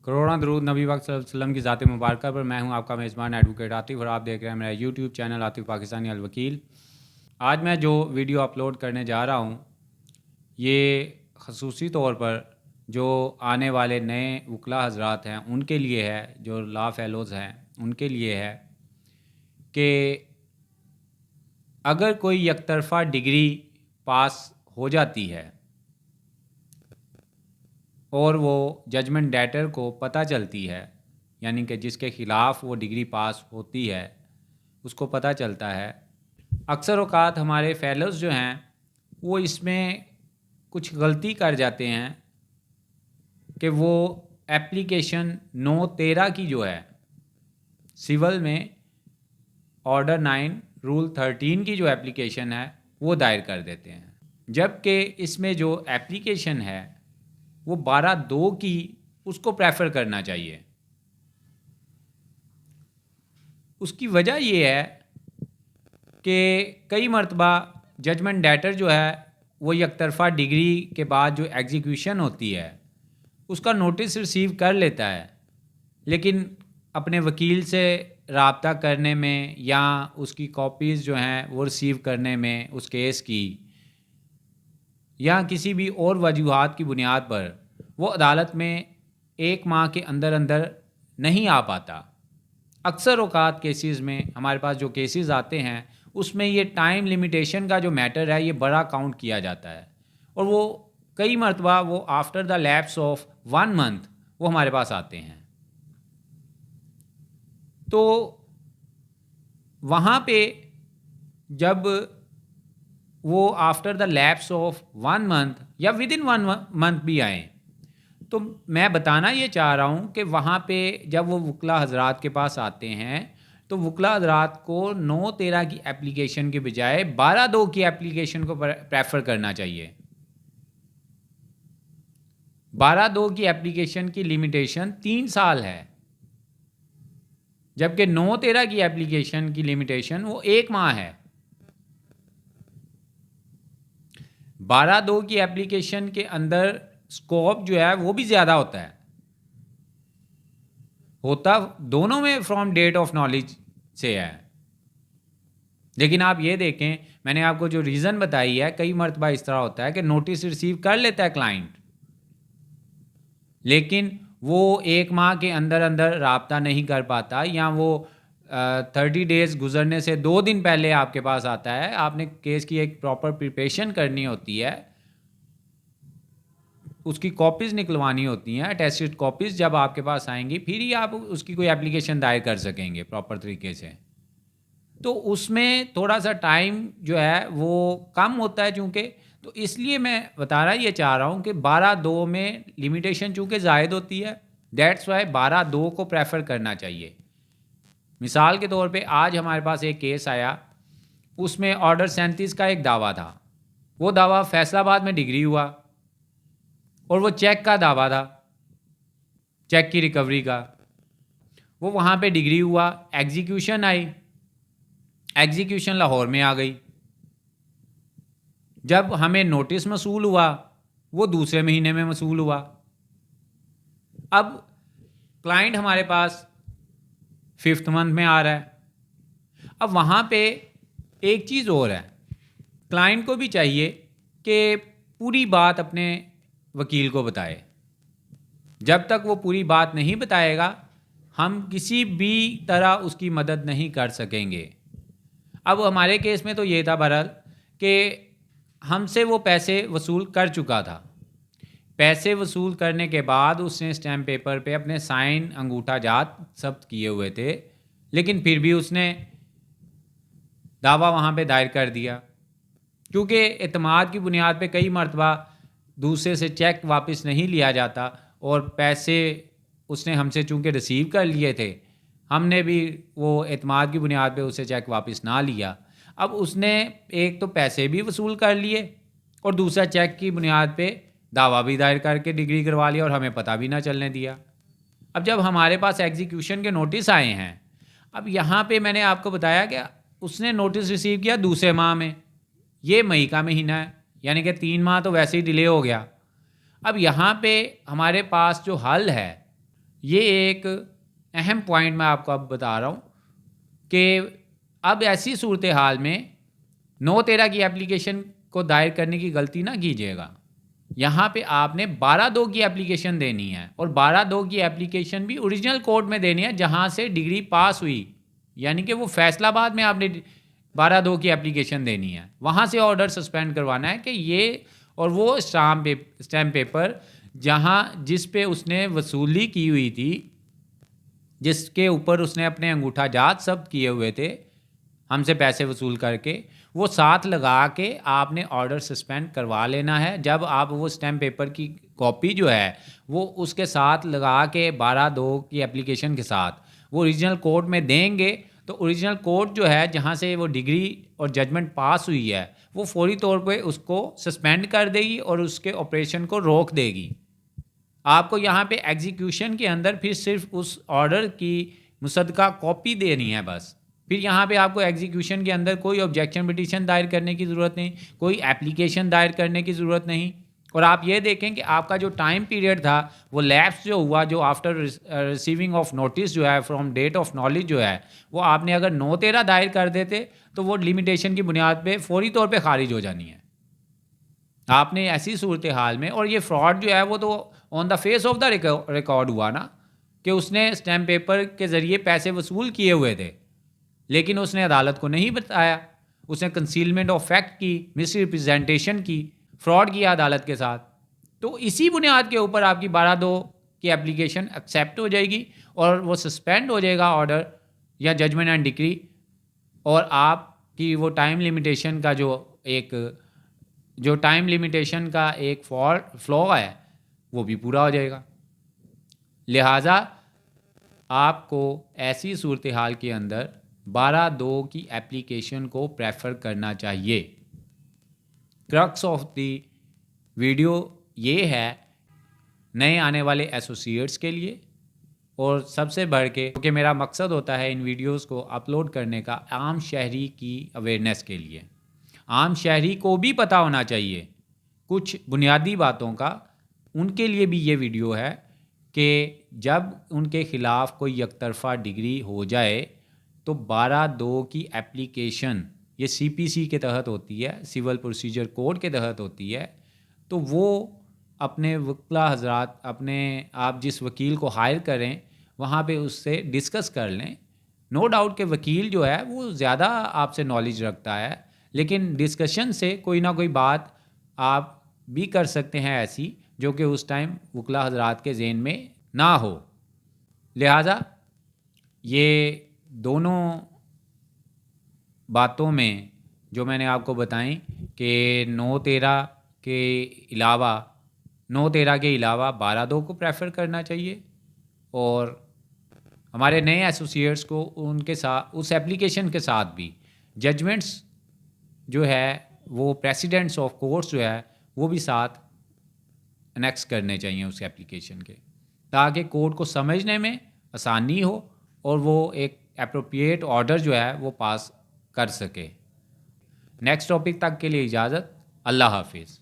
करोड़ों दरूद नबी पाक सल्लल्लाहु अलैहि वसल्लम की ज़ात मुबारक पर। मैं हूं आपका मेज़बान एडवोकेट आतिफ़ और आप देख रहे हैं मेरा यूट्यूब चैनल आतिफ़ पाकिस्तानी अल वकील। आज मैं जो वीडियो अपलोड करने जा रहा हूं ये ख़ुसूसी तौर पर जो आने वाले नए वकला हज़रात हैं उनके लिए है, जो लॉ फेलोज़ हैं उनके लिए है कि अगर कोई यकतरफ़ा डिग्री पास हो जाती है और वो जजमेंट डेटर को पता चलती है, यानी कि जिसके ख़िलाफ़ वो डिग्री पास होती है उसको पता चलता है, अक्सर औक़ात हमारे फेलोज़ जो हैं वो इसमें कुछ गलती कर जाते हैं कि वो एप्लीकेशन 9/13 की जो है सिविल में ऑर्डर 9 रूल 13 की जो एप्लीकेशन है वो दायर कर देते हैं, जबकि इसमें जो एप्लीकेशन है वो 12/2 की उसको प्रेफर करना चाहिए। उसकी वजह ये है कि कई मरतबा जजमेंट डेटर जो है वो यकतरफ़ा डिग्री के बाद जो एग्जीक्यूशन होती है उसका नोटिस रिसीव कर लेता है, लेकिन अपने वकील से रब्ता करने में या उसकी कॉपीज़ जो हैं वो रिसीव करने में उस केस की या किसी भी और वजूहात की बुनियाद पर वो अदालत में 1 माह के अंदर अंदर नहीं आ पाता। अक्सर औक़ात केसेस में हमारे पास जो केसेस आते हैं उसमें ये टाइम लिमिटेशन का जो मैटर है ये बड़ा काउंट किया जाता है और वो कई मरतबा वो after the lapse of 1 month वो हमारे पास आते हैं। तो वहाँ पे जब वो after the lapse of 1 month या विद इन 1 मंथ भी आए तो मैं बताना ये चाह रहा हूँ कि वहाँ पे जब वो वकला हज़रात के पास आते हैं तो वकला हज़रात को 9/13 की एप्लीकेशन के बजाय 12/2 की एप्लीकेशन को प्रेफर करना चाहिए। 12/2 की एप्लीकेशन की लिमिटेशन 3 साल है, जबकि 9/13 की एप्लीकेशन की लिमिटेशन वो 1 माह है। 12/2 की एप्लीकेशन के अंदर स्कोप जो है वो भी ज़्यादा होता दोनों में फ्रॉम डेट ऑफ नॉलेज से है। लेकिन आप ये देखें, मैंने आपको जो रीज़न बताई है, कई मरतबा इस तरह होता है कि नोटिस रिसीव कर लेता है क्लाइंट, लेकिन वो 1 माह के अंदर अंदर रब्ता नहीं कर पाता या वो 30 डेज़ गुजरने से 2 दिन पहले आपके पास आता है। आपने केस की एक प्रॉपर प्रिपरेशन करनी होती है, उसकी कॉपीज़ निकलवानी होती हैं, अटेस्टेड कॉपीज़ जब आपके पास आएंगी फिर ही आप उसकी कोई एप्लीकेशन दायर कर सकेंगे प्रॉपर तरीके से। तो उसमें थोड़ा सा टाइम जो है वो कम होता है चूँकि, तो इसलिए मैं बताना ये चाह रहा हूँ कि 12/2 में लिमिटेशन चूँकि ज़ायद होती है, दैट्स वाई 12/2 को प्रेफर करना चाहिए। मिसाल के तौर पे आज हमारे पास एक केस आया, उसमें ऑर्डर 37 का एक दावा था। वो दावा फैसलाबाद में डिग्री हुआ और वो चेक का दावा था, चेक की रिकवरी का। वो वहाँ पे डिग्री हुआ, एग्जीक्यूशन आई, एग्जीक्यूशन लाहौर में आ गई। जब हमें नोटिस मसूल हुआ वो दूसरे महीने में मसूल हुआ। अब क्लाइंट हमारे पास 5th मंथ में आ रहा है। अब वहाँ पे एक चीज़ और है, क्लाइंट को भी चाहिए कि पूरी बात अपने वकील को बताए। जब तक वो पूरी बात नहीं बताएगा हम किसी भी तरह उसकी मदद नहीं कर सकेंगे। अब हमारे केस में तो ये था बहरहाल कि हमसे वो पैसे वसूल कर चुका था। पैसे वसूल करने के बाद उसने स्टैम्प पेपर पे अपने साइन अंगूठा जात सब किए हुए थे, लेकिन फिर भी उसने दावा वहाँ पे दायर कर दिया, क्योंकि एतमाद की बुनियाद पे कई मरतबा दूसरे से चेक वापस नहीं लिया जाता और पैसे उसने हमसे चूँकि रिसीव कर लिए थे, हमने भी वो एतमाद की बुनियाद पे उसे चेक वापस ना लिया। अब उसने एक तो पैसे भी वसूल कर लिए और दूसरा चेक की बुनियाद पे दावा भी दायर करके डिग्री करवा लिया और हमें पता भी ना चलने दिया। अब जब हमारे पास एग्जीक्यूशन के नोटिस आए हैं, अब यहाँ पे मैंने आपको बताया कि उसने नोटिस रिसीव किया दूसरे माह में, ये मई का महीना है, यानी कि 3 माह तो वैसे ही डिले हो गया। अब यहाँ पे हमारे पास जो हल है ये एक अहम पॉइंट मैं आपको अब बता रहा हूँ कि अब ऐसी सूरत हाल में 9/13 की एप्लीकेशन को दायर करने की गलती ना कीजिएगा। यहाँ पे आपने 12/2 की एप्लीकेशन देनी है, और 12/2 की एप्लीकेशन भी ओरिजिनल कोर्ट में देनी है जहाँ से डिग्री पास हुई, यानी कि वो फैसलाबाद में आपने 12/2 की एप्लीकेशन देनी है। वहाँ से ऑर्डर सस्पेंड करवाना है कि ये और वो स्टैम्प पेपर जहाँ जिस पे उसने वसूली की हुई थी, जिसके ऊपर उसने अपने अंगूठा जात सब किए हुए थे हमसे पैसे वसूल करके, वो साथ लगा के आपने ऑर्डर सस्पेंड करवा लेना है। जब आप वो स्टैम्प पेपर की कॉपी जो है वो उसके साथ लगा के 12/2 की एप्लीकेशन के साथ वो ओरिजिनल कोर्ट में देंगे, तो ओरिजिनल कोर्ट जो है जहाँ से वो डिग्री और जजमेंट पास हुई है वो फौरी तौर पे उसको सस्पेंड कर देगी और उसके ऑपरेशन को रोक देगी। आपको यहाँ पे एग्जीक्यूशन के अंदर फिर सिर्फ उस ऑर्डर की मुसद्दका कॉपी देनी है बस। फिर यहाँ पे आपको एग्जीक्यूशन के अंदर कोई ऑब्जेक्शन पिटीशन दायर करने की ज़रूरत नहीं, कोई एप्लीकेशन दायर करने की ज़रूरत नहीं। और आप ये देखें कि आपका जो टाइम पीरियड था वो लैप्स जो हुआ, जो आफ्टर रिसीविंग ऑफ नोटिस जो है फ्रॉम डेट ऑफ नॉलेज जो है, वो आपने अगर 9/13 दायर कर देते तो वो लिमिटेशन की बुनियाद पे फौरी तौर पे खारिज हो जानी है। आपने ऐसी सूरत हाल में, और ये फ्रॉड जो है वो तो on the face of the record हुआ ना, कि उसने स्टैम्प पेपर के ज़रिए पैसे वसूल किए हुए थे, लेकिन उसने अदालत को नहीं बताया। उसने कंसीलमेंट ऑफ फैक्ट की, मिस रिप्रेजेंटेशन की, फ्रॉड किया अदालत के साथ। तो इसी बुनियाद के ऊपर आपकी 12/2 की एप्लीकेशन एक्सेप्ट हो जाएगी और वो सस्पेंड हो जाएगा ऑर्डर या जजमेंट एंड डिक्री, और आपकी वो टाइम लिमिटेशन का जो टाइम लिमिटेशन का एक फ्लॉ है वो भी पूरा हो जाएगा। लिहाजा आपको ऐसी सूरत हाल के अंदर 12/2 की एप्लीकेशन को प्रेफर करना चाहिए। क्रक्स ऑफ द वीडियो ये है नए आने वाले एसोसिएट्स के लिए, और सबसे बढ़ के क्योंकि मेरा मकसद होता है इन वीडियोस को अपलोड करने का आम शहरी की अवेयरनेस के लिए। आम शहरी को भी पता होना चाहिए कुछ बुनियादी बातों का। उनके लिए भी ये वीडियो है कि जब उनके ख़िलाफ़ कोई एकतरफ़ा डिग्री हो जाए तो 12/2 की एप्लीकेशन ये CPC के तहत होती है, सिविल प्रोसीजर कोड के तहत होती है। तो वो अपने वकील हजरात, अपने आप जिस वकील को हायर करें वहाँ पे उससे डिस्कस कर लें। नो डाउट कि वकील जो है वो ज़्यादा आपसे नॉलेज रखता है, लेकिन डिस्कशन से कोई ना कोई बात आप भी कर सकते हैं ऐसी जो कि उस टाइम वकील हजरात के ज़हन में ना हो। लिहाजा ये दोनों बातों में जो मैंने आपको बताई कि 9/13 के अलावा 12/2 को प्रेफर करना चाहिए, और हमारे नए एसोसिएट्स को उनके साथ उस एप्लीकेशन के साथ भी जजमेंट्स जो है वो प्रेसिडेंट्स ऑफ कोर्ट्स जो है वो भी साथ अनेक्स करने चाहिए उस एप्लीकेशन के, ताकि कोर्ट को समझने में आसानी हो और वो एक एप्रोप्रिएट ऑर्डर जो है वो पास कर सके। नेक्स्ट टॉपिक तक के लिए इजाज़त। अल्लाह हाफिज़।